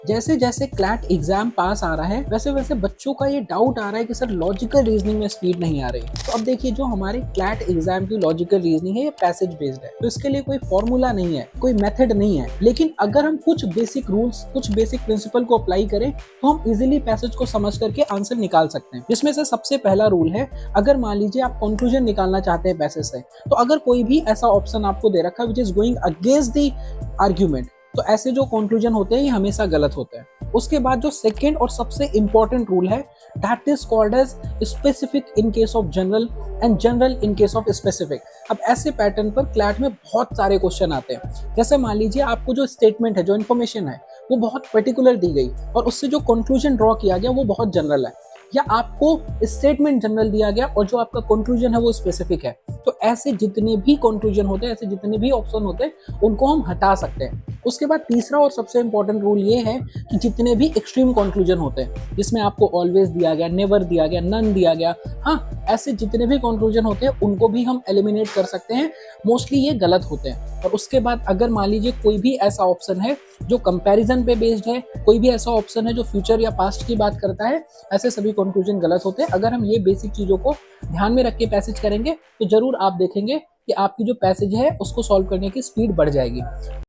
जैसे जैसे CLAT exam पास आ रहा है वैसे वैसे बच्चों का ये डाउट आ रहा है कि सर लॉजिकल रीजनिंग में स्पीड नहीं आ रही। तो अब देखिए जो हमारे क्लैट एग्जाम की लॉजिकल रीजनिंग है ये पैसेज बेस्ड है, तो इसके लिए कोई फॉर्मूला नहीं है, कोई मेथड नहीं है। लेकिन अगर हम कुछ बेसिक रूल्स, कुछ बेसिक प्रिंसिपल को अप्लाई करें तो हम इजिली पैसेज को समझ करके आंसर निकाल सकते हैं। जिसमें से सबसे पहला रूल है, अगर मान लीजिए आप कंक्लूजन निकालना चाहते हैं पैसेज से, तो अगर कोई भी ऐसा ऑप्शन आपको दे रखा है which is going against the argument, तो ऐसे जो कंक्लूजन होते हैं ये हमेशा गलत होते हैं। उसके बाद जो सेकंड और सबसे इंपॉर्टेंट रूल है, that is called as specific in case of general and general in case of specific. अब ऐसे पैटर्न पर क्लैट में बहुत सारे क्वेश्चन आते हैं। जैसे मान लीजिए आपको जो स्टेटमेंट है, जो इन्फॉर्मेशन है वो बहुत पर्टिकुलर दी गई और उससे जो कंक्लूजन ड्रॉ किया गया वो बहुत जनरल है, या आपको स्टेटमेंट जनरल दिया गया और जो आपका कंक्लूजन है वो स्पेसिफिक है। तो ऐसे जितने भी कंक्लूजन होते हैं, ऐसे जितने भी ऑप्शन होते हैं, उनको हम हटा सकते हैं। उसके बाद तीसरा और सबसे इंपॉर्टेंट रूल ये है कि जितने भी एक्सट्रीम कंक्लूजन होते हैं जिसमें आपको ऑलवेज दिया गया, नेवर दिया गया, नन दिया गया, हाँ, ऐसे जितने भी कंक्लूजन होते हैं उनको भी हम एलिमिनेट कर सकते हैं। मोस्टली ये गलत होते हैं। और उसके बाद अगर मान लीजिए कोई भी ऐसा ऑप्शन है जो कंपैरिजन पे बेस्ड है, कोई भी ऐसा ऑप्शन है जो फ्यूचर या पास्ट की बात करता है, ऐसे सभी कंक्लूजन गलत होते हैं। अगर हम ये बेसिक चीजों को ध्यान में रख के पैसेज करेंगे तो जरूर आप देखेंगे कि आपकी जो पैसेज है उसको सॉल्व करने की स्पीड बढ़ जाएगी।